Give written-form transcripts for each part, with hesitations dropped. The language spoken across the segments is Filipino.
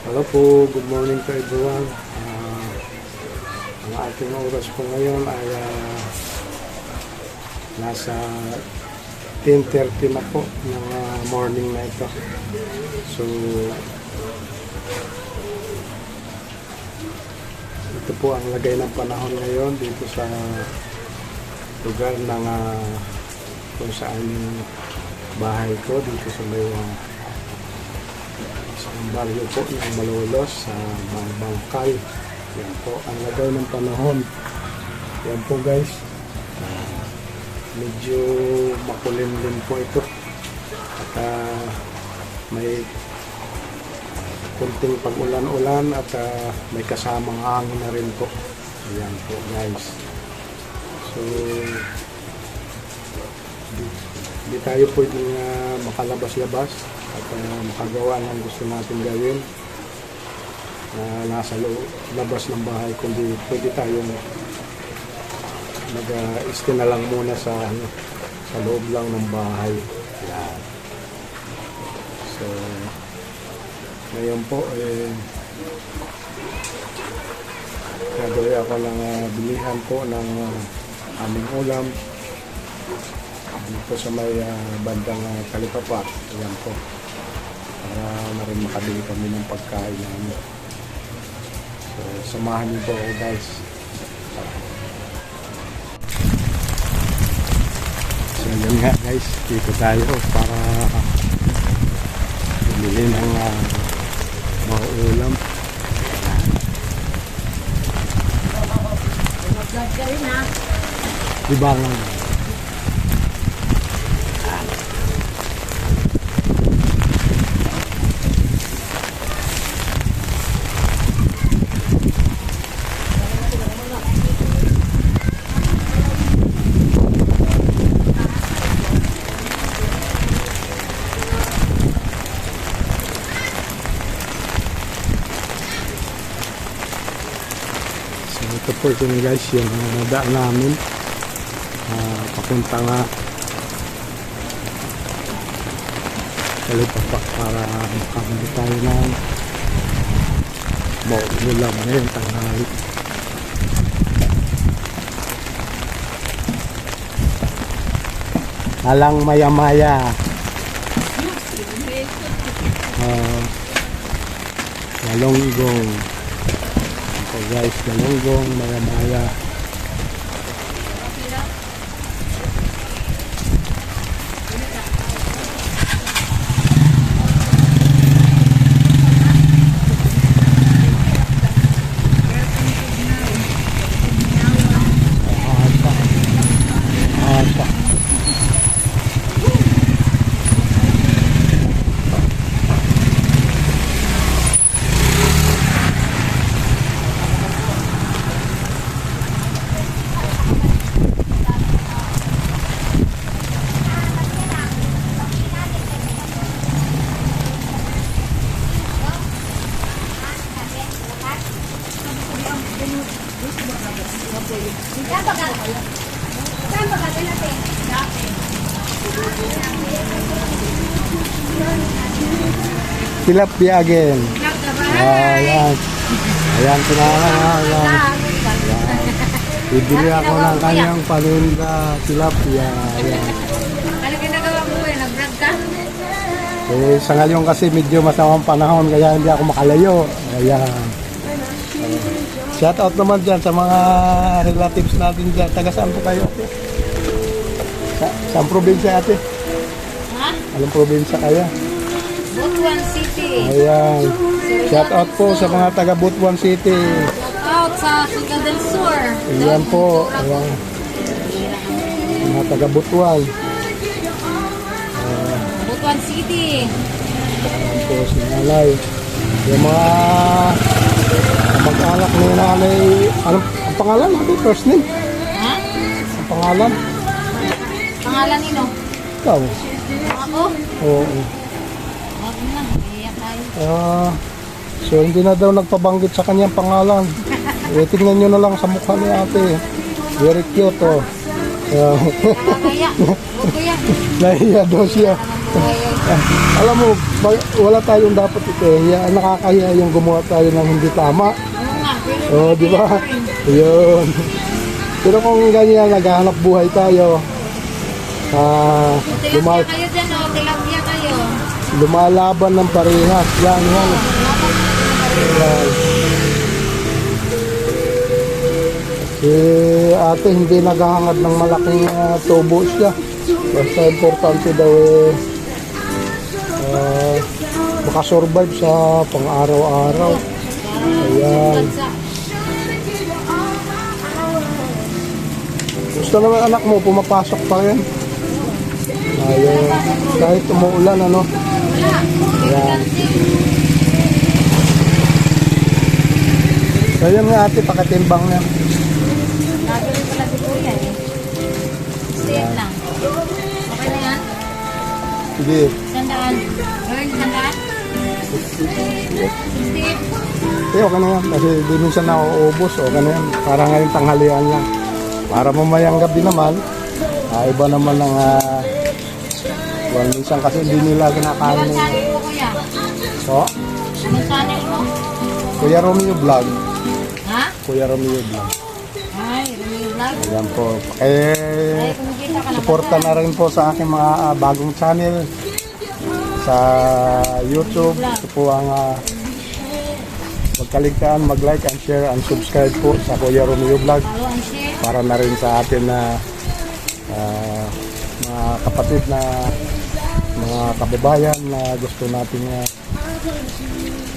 Hello po, good morning to everyone. Ang ating oras po ngayon ay nasa 10:30 na po ng morning na ito. So, ito po ang lagay ng panahon ngayon dito sa lugar ng kung saan yung bahay ko dito sa may ang baryo po ng Malolos sa Bangkal. Yan po ang lagay ng panahon. Yan po guys, medyo makulim din po ito at may kunting pag-ulan-ulan at may kasamang hangin na rin po. Ayan po guys, so hindi tayo pwedeng makalabas-labas at makagawa ng gusto natin gawin nasa labas ng bahay, kundi pwede tayong mag-stay na lang muna sa loob lang ng bahay. Yan. So ngayon po gagawin ako ng bilihan po ng aming ulam dito sa may bandang Talipapa. Ayan po, para na rin makabili kami ng pagkain namin. So samahan niyo po ako guys. So yun nga guys, dito tayo para bumili ng mga ulam. Diba nga? Ito po ito guys, yung daan namin papunta nga Talipapa para makamili tayo ng mauulam ngayon tanghali. Alang maya-maya galonggong. So guys, galonggong maya-maya. Tilapia again. Ayan. Ayan, ayan. Bibili ako ng kanyang paninda tilapia. Ayan. Ano ginagawa mo eh? Nag-vlog ka? Sa ngayon kasi medyo masamang panahon kaya hindi ako makalayo. Ayan. Shout out naman dyan sa mga relatives natin dyan. Taga saan po kayo? Saan probinsya ate? Ha? Anong probinsya kaya? Butuan City. Ayan. Shout out po sa mga taga Butuan City. Shout out sa Surigao del Sur. Ayan po. Ayan. Mga taga Butuan. Butuan City. Ayan po si Nanay. Yung mga mag-anak ni Nanay. Anong ang pangalan natin? First name? Ha? Ang pangalan? Pangalan nino? Ikaw? Ako? Oo. Wag na. Iyak tayo. So hindi na daw nagpabanggit sa kanyang pangalan. Tingnan nyo na lang sa mukha ni ate. Very cute oh. Nakakaya. Huwag ko yan. Nahiya daw siya. Nakakaya. Alam mo, wala tayong dapat ito. Nakakahiya yung gumawa tayo ng hindi tama. Oo nga, pero Oo, di ba? Yun. Pero kung ganyan, naghahanap buhay tayo, tilapia kayo dyan, o. Tilapia kayo. lumalaban ng parehas. Yan. Yan. Si ate hindi naghahangad ng malaking tubo siya. Basta importante daw makasurvive sa pang-araw-araw. Ayan. Gusto naman anak mo, pumapasok pa rin. Ayun. Kahit umuulan, ano. Wala. Ayan. So yun nga ate, pakatimbang na. Nagawin pala si Kuya eh. Stay lang. Okay na yan? Sige. Sandaan. Earn, sandaan? 60. Okay na yan. Kasi di minsan nauubos. Okay na yan. Para ngayon tanghalian lang. Para mamayang gabi naman, iba naman ng minsan kasi hindi nila kinakain. Anong channel mo, Kuya? So, Anong channel mo? Kuya Romeo Vlog. Ha? Kuya Romeo Vlog. Ay, Romeo Vlog. Ayan po. Ay, kumikita ka na. Suporta na rin po sa aking mga bagong channel sa YouTube. Ito po ang magkaligtaan, mag-like and share and subscribe po sa Kuya Romeo Vlog. Follow and share. Para na rin sa atin na mga kapatid na mga kababayan na gusto natin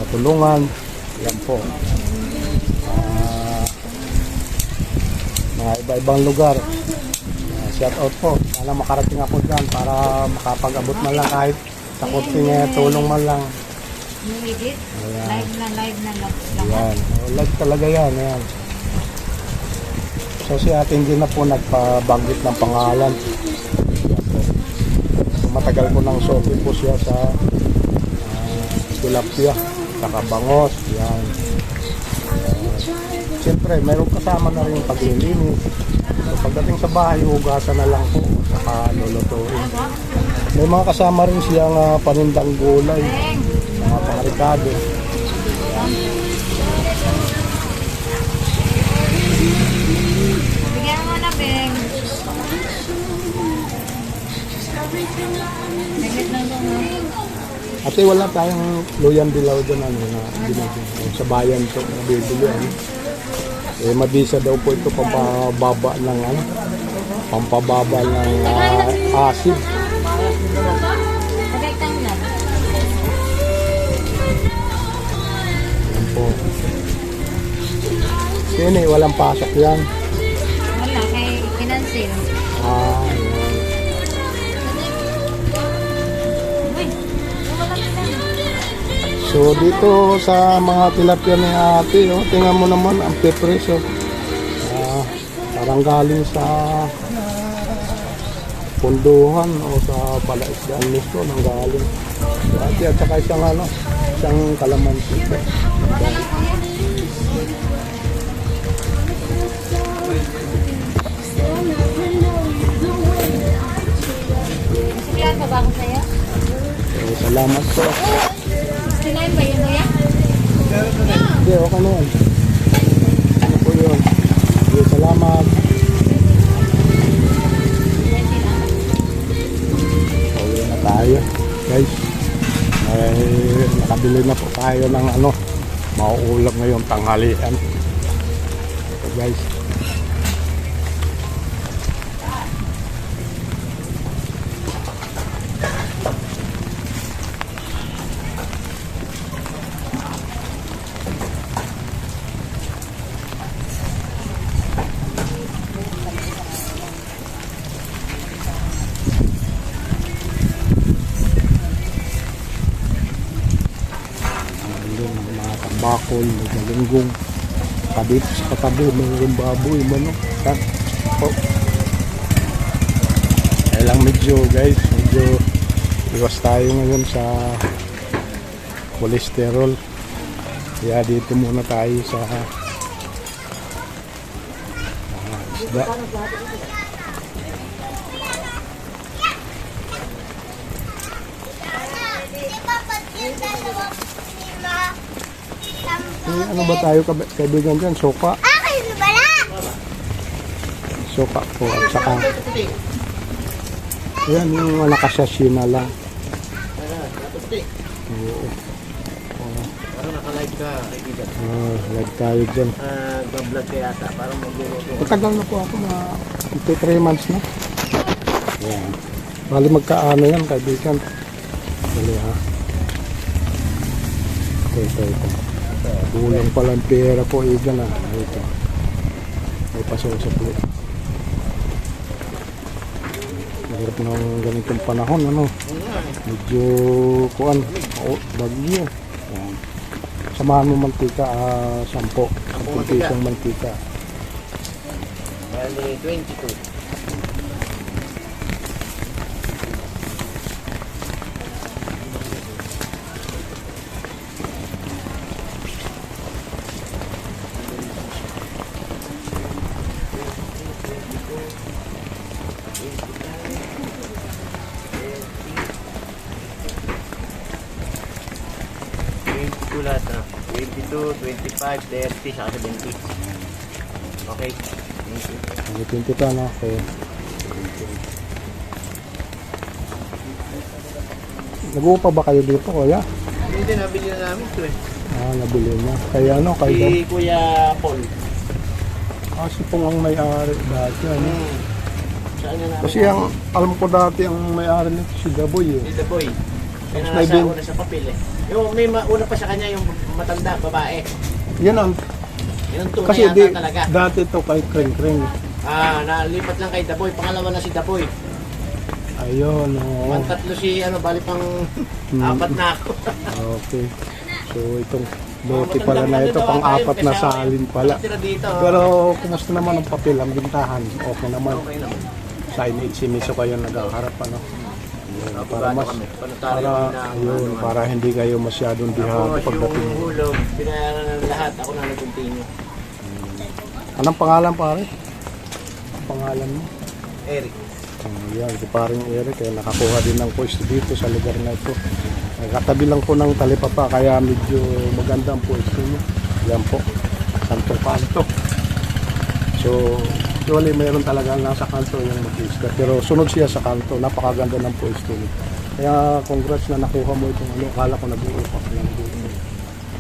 matulungan. Yan po. Mga iba-ibang lugar. Shout out po. Sana makarating ako dyan para makapag-abot man lang kahit sa kunting tulong man lang. Yung edit. Ayan. Live na lahat. Yan. Live talaga yan. Yan. So si ate hindi na po nagpabanggit ng pangalan. Yan po. So, matagal ko nang sofi po siya sa tilapia, saka bangos. Yan. Siyempre, mayroong kasama na rin yung paglilinis. So, pagdating sa bahay, hugasan na lang po, saka lulutuin. May mga kasama rin siyang panindang gulay, mga pangarikado. Bigyan mo na, Beng. Naglit lang doon, no? Ate, wala tayong luyan dilaw dyan, ano, na binibili. Sa bayan to, nabibili, ano. Mabisa daw po ito pampababa ng, pampababa ng acid. Pagkaitang lang. Yan po. Yun walang pasok yan. Wala, kay kinansil. Yan. Uy, wala na lang. So dito sa mga tilapia ni ate, tingnan mo naman ang pepreso. Parang galing sa punduhan o sa palaisdaan mismo nang galing. So ate at saka isang kalamansi. Sikilan pa ba ako sa'yo? So, salamat po. Sinayin ba yun, Kuya? Hindi, okay na yan. Ano po yun? Okay, salamat. Uwi na tayo, guys. Ay, nakabili na po tayo ng mauulam ngayong tanghalian. So, guys. Mga tambakol, galunggong, dito sa katabi, mga baboy, manok, po. Kaya lang medyo iwas tayo ngayon sa cholesterol. Kaya dito muna tayo sa isda. Ano ba tayo kaibigan dyan? Soka. Soka po at saka yan yung nakasashi na lang. Oo. Parang naka-live ka, kaibigan. Live tayo dyan. Ga-vlog ka yata, parang magluluto. Matagal na po ako na 3 months na. Yan. Bali magkaano yan kaibigan. Dali ha. Ito. Bulang palang pera po igan ha. Ito. May pasosok ulit. Mahirap ng ganitong panahon ano. Medyo kuan. Bagyo. Yan. Samahan mo mantika, 10 pisong mantika. Bali, 22. Lahat na 22, 25, 30, saka 70. Okay. Thank you. 20 pa na. Okay. Nag-uupa ba kayo dito, kuya? Hindi, nabili na namin ito eh. Nabili na. Kaya ano, kayo? Si Kuya Paul. Si Pong ang may-ari dati. Ano? Saan na namin? Kasi ang, alam ko dati ang may-ari nito si Daboy eh. Si The Boy. Kaya Mas nasa may bin- una sa papel eh. Yung may una pa sa kanya yung matanda, babae. Yan ang, Yun ang tunay kasi yata talaga. dati to kay Kring Kring. Nalipat lang kay The Boy. Pangalawa na si The Boy. Ayun, oo. Tatlo si bali pang 4 na ako. Okay. So itong lote pala na ito, pang-4 na salin pala. Tira dito. Pero kumusta naman ang papel, ang bintahan? Okay naman. Okay naman. Signage, siniso kayo naghaharap ano. Para mas, para hindi kayo masyadong dihado Tapos pagdating. yung hulog, binayaran ng lahat. Ako na nag-continue. Anong pangalan pare? Ang pangalan mo? Eric. Yan, si paring Eric kaya nakakuha din ng pwesto dito sa lugar na ito. Katabi lang po ng talipapa kaya medyo maganda ang pwesto niya. Yan po, santong kanto. So, actually mayroon talaga nasa kanto yung mag-iskat. Pero sunod siya sa kanto, napakaganda ng pwesto niya. Kaya congrats na nakuha mo itong ano, kala ko nag-uupak lang dito.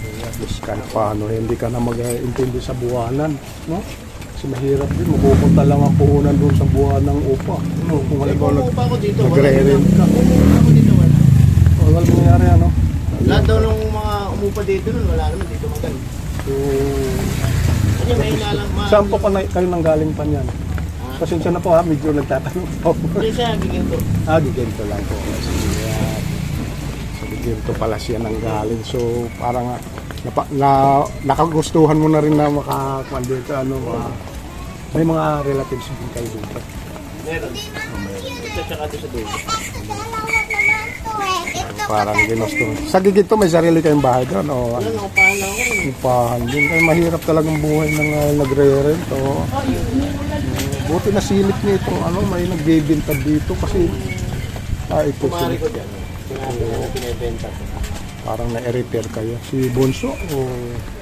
Kaya at least kahit paano, hindi ka na mag-intindi sa buwanan, no? Kasi mahirap din, mapupunta lang ang puhunan doon sa buwan ng upa. No, kung halimbawa Umupa ko dito. nagre-rent ka. Umupa ko dito. Wala mangyari ano? Lahat daw ng mga umupa dito nun, wala naman dito maganda. So, Kasi may inalang saan po kayo nanggaling pa niyan? Pasensya na po ha, medyo nagtatanong po. Hindi siya, bigyan ko. Giginto lang po. Sa Giginto pala siya nanggaling. So, parang nakagustuhan mo na rin na makakuan dito. May mga relatives din kayo dito. Meron. Ito tsaka ito sa dulo. Parang ginusto. Sa Giginto may sarili kayong bahay doon? O, Wala, nakupahan lang ako. upahan din. Kaya mahirap talagang buhay ng nagre-rent. Buti na silip niya itong may nagbibintad dito kasi ito Kumari ko dyan. Sinabi na pinibenta ko. parang na-repair kayo. Si Bonso o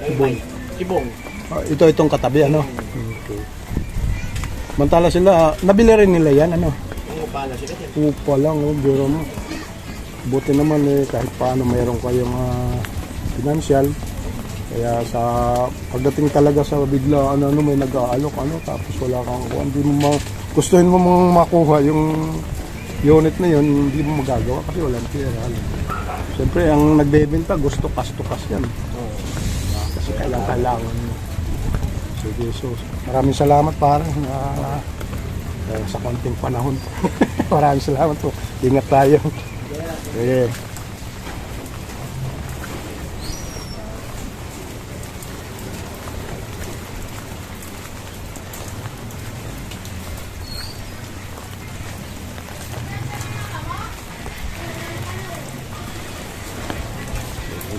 si Bon? Si Bong. Itong katabi ano? Okay. Mantala sila, nabili rin nila yan ano? Umupa na sila dyan. Upa lang, biro mo. Buti naman kahit paano mayroon kayong financial. Kaya sa pagdating talaga sa bigla may nag-aalok tapos wala kang hindi mo gustuhin mo makuha yung unit na yun, hindi mo magagawa kasi walang pera. Siyempre ang nagbebenta gusto cash to cash yan. Kasi kailangan mo. Sige, so maraming salamat parang sa konting panahon. Maraming salamat po. Ingat tayo. Okay.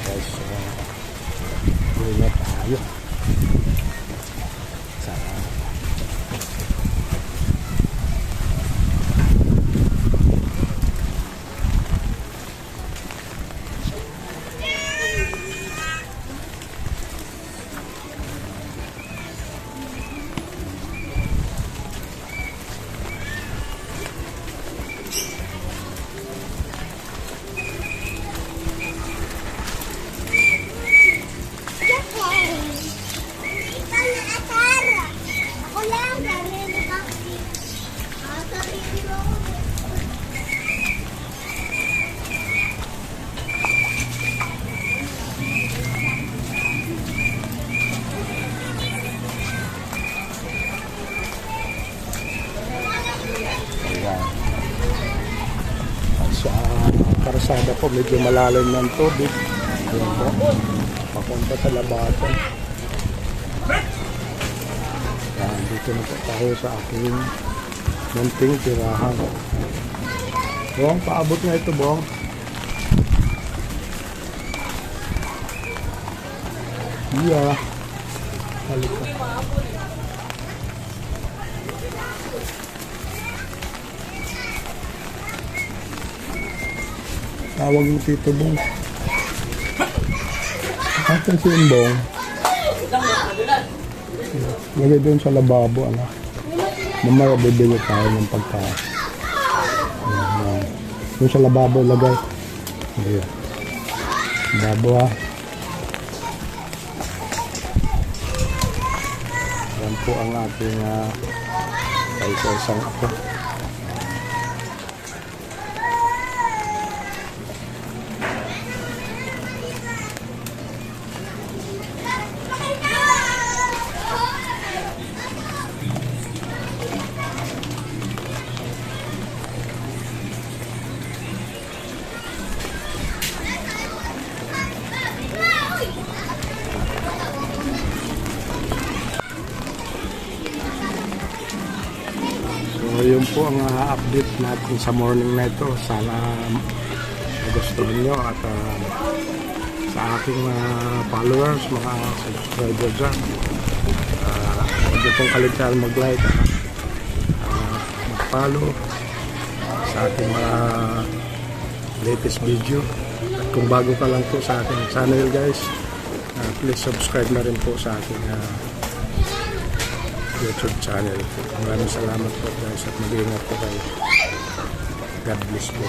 Guys, ingat tayo. po, medyo malalim ng tubig. Ayan po. Papunta sa labasan. Ayan, dito na po tayo sa aking munting tirahan. Bong, paabot nga ito, Bong. Yeah. Halika. Tawag mo Tito Bong. Asan si Bong? Lagay doon sa lababo, ano. Mamaya bibili tayo ng pagkain. Ayan. Doon sa lababo, lagay. Ayan. Lababo, ha. Yan po ang ating kaisa-isang ako. So yun po ang update natin sa morning na ito. Sana nagustuhan nyo at sa aking followers, mga subscribers dyan, huwag nyo pong kalimutan mag-like, mag-follow sa aking mga latest video. At kung bago ka lang po sa aking channel guys, please subscribe na rin po sa aking YouTube channel. Maraming salamat po guys at mag-iingat po kayo. God bless po.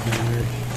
Bye.